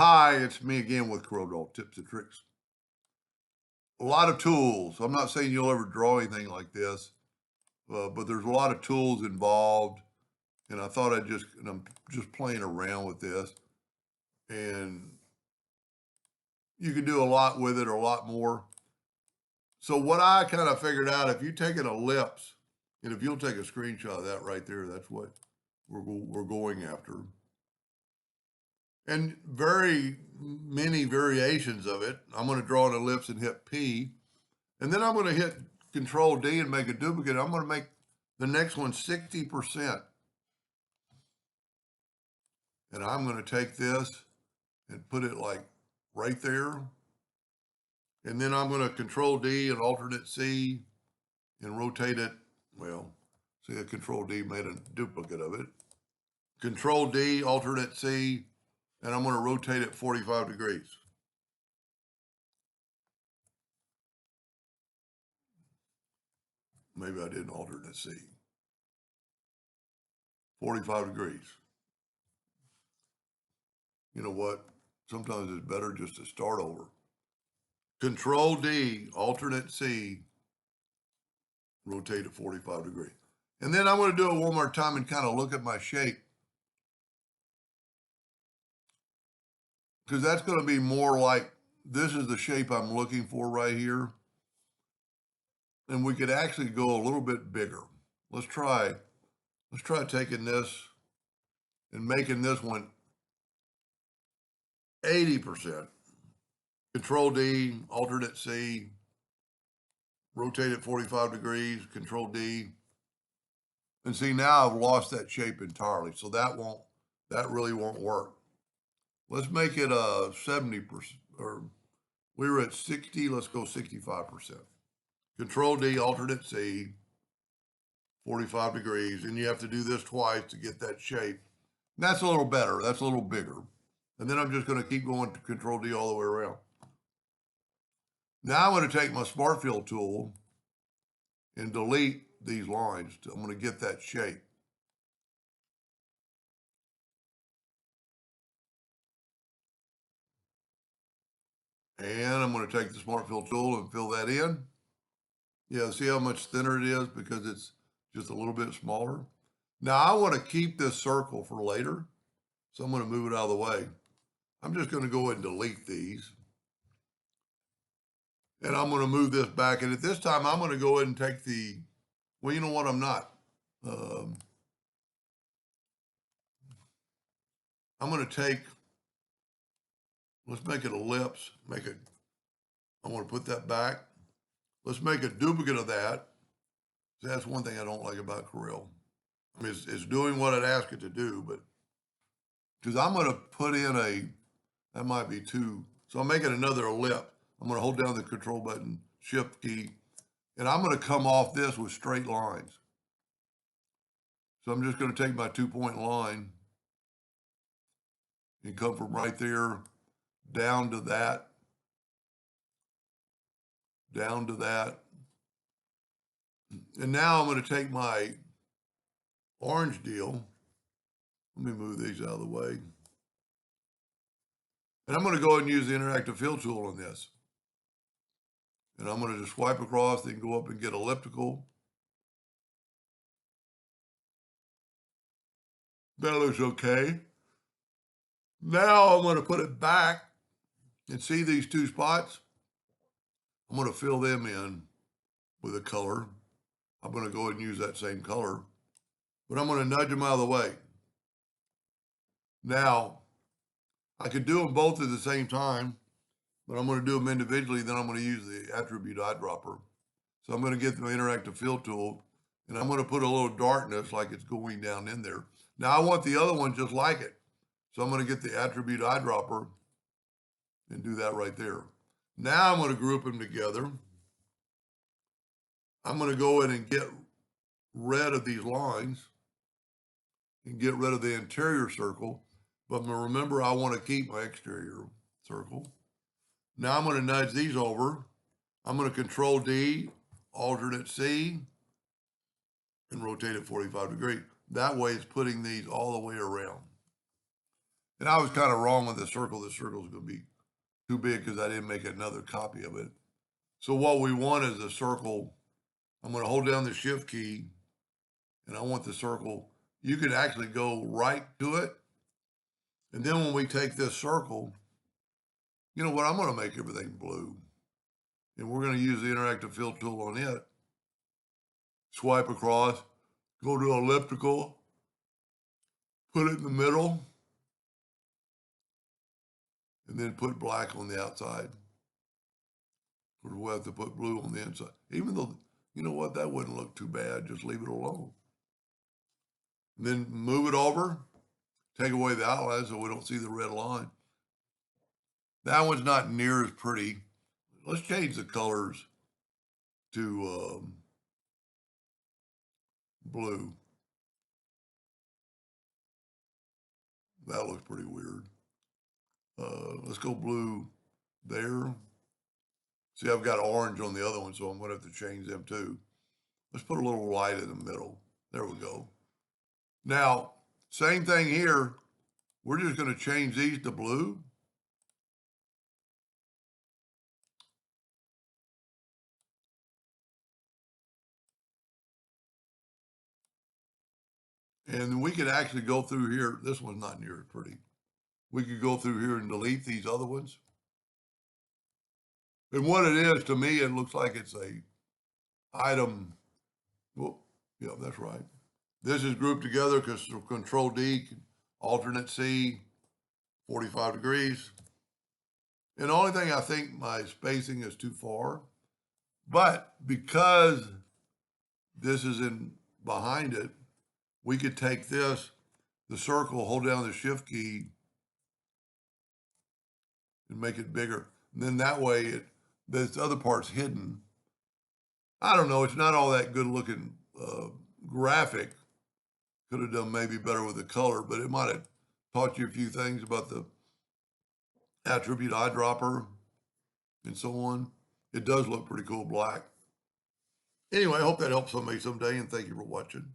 Hi, it's me again with Corel Tips and Tricks. A lot of tools. I'm not saying you'll ever draw anything like this, but there's a lot of tools involved. And I thought and I'm just playing around with this. And you can do a lot with it or a lot more. So what I kind of figured out, if you take an ellipse, and if you'll take a screenshot of that right there, that's what we're going after. And very many variations of it. I'm going to draw an ellipse and hit P. And then I'm going to hit Control D and make a duplicate. I'm going to make the next one 60%. And I'm going to take this and put it like right there. And then I'm going to Control D and alternate C and rotate it. Well, see, a Control D made a duplicate of it. Control D, alternate C, and I'm going to rotate it 45 degrees. Maybe I didn't alternate C. 45 degrees. You know what? Sometimes it's better just to start over. Control D, alternate C, rotate it 45 degrees. And then I'm going to do it one more time and kind of look at my shape. Because that's going to be more like, this is the shape I'm looking for right here. And we could actually go a little bit bigger. Let's try taking this and making this one 80%. Control D, alternate C, rotate it 45 degrees, Control D. And see, now I've lost that shape entirely. So that really won't work. Let's make it a 70%, or we were at 60, let's go 65%. Control D, alternate C, 45 degrees. And you have to do this twice to get that shape. And that's a little better, that's a little bigger. And then I'm just gonna keep going to Control D all the way around. Now I'm going to take my Smart Fill tool and delete these lines. I'm going to get that shape. And I'm going to take the Smart Fill tool and fill that in. Yeah, see how much thinner it is because it's just a little bit smaller. Now I want to keep this circle for later, so I'm going to move it out of the way. I'm just going to go ahead and delete these. And I'm going to move this back. And at this time, I'm going to go ahead and take well, you know what, I'm not. I'm going to take, let's make it ellipse, I want to put that back. Let's make a duplicate of that. So that's one thing I don't like about Corel. I mean, it's doing what it asks it to do, but because I'm going to put in that might be two. So I'm making another ellipse. I'm going to hold down the control button, shift key, and I'm going to come off this with straight lines. So I'm just going to take my 2-point line and come from right there down to that, down to that. And now I'm going to take my orange deal. Let me move these out of the way. And I'm going to go ahead and use the interactive fill tool on this. And I'm going to just swipe across, then go up and get elliptical. That looks okay. Now I'm going to put it back and see these two spots. I'm going to fill them in with a color. I'm going to go ahead and use that same color, but I'm going to nudge them out of the way. Now, I could do them both at the same time, but I'm going to do them individually. Then I'm going to use the attribute eyedropper. So I'm going to get the interactive fill tool, and I'm going to put a little darkness like it's going down in there. Now I want the other one just like it. So I'm going to get the attribute eyedropper and do that right there. Now I'm going to group them together. I'm going to go in and get rid of these lines and get rid of the interior circle. But remember, I want to keep my exterior circle. Now I'm going to nudge these over. I'm going to Control D, alternate C, and rotate it 45 degrees. That way it's putting these all the way around. And I was kind of wrong with the circle. The circle's going to be too big because I didn't make another copy of it. So what we want is a circle. I'm going to hold down the shift key and I want the circle. You can actually go right to it. And then when we take this circle, you know what? I'm going to make everything blue. And we're going to use the interactive fill tool on it. Swipe across, go to elliptical, put it in the middle, and then put black on the outside. Or we'll have to put blue on the inside. Even though, you know what, that wouldn't look too bad. Just leave it alone. And then move it over, take away the outline so we don't see the red line. That one's not near as pretty. Let's change the colors to blue. That looks pretty weird. Let's go blue there. See, I've got orange on the other one, so I'm going to have to change them too. Let's put a little light in the middle. There we go. Now, same thing here. We're just going to change these to blue. And we could actually go through here. This one's not near as pretty. We could go through here and delete these other ones. And what it is, to me, it looks like it's a item. Well, yeah, that's right. This is grouped together because Control D, alternate C, 45 degrees. And the only thing I think my spacing is too far. But because this is in behind it, we could take this, the circle, hold down the shift key, and make it bigger. And then that way, this other part's hidden. I don't know. It's not all that good looking graphic. Could have done maybe better with the color, but it might have taught you a few things about the attribute eyedropper and so on. It does look pretty cool black. Anyway, I hope that helps somebody someday, and thank you for watching.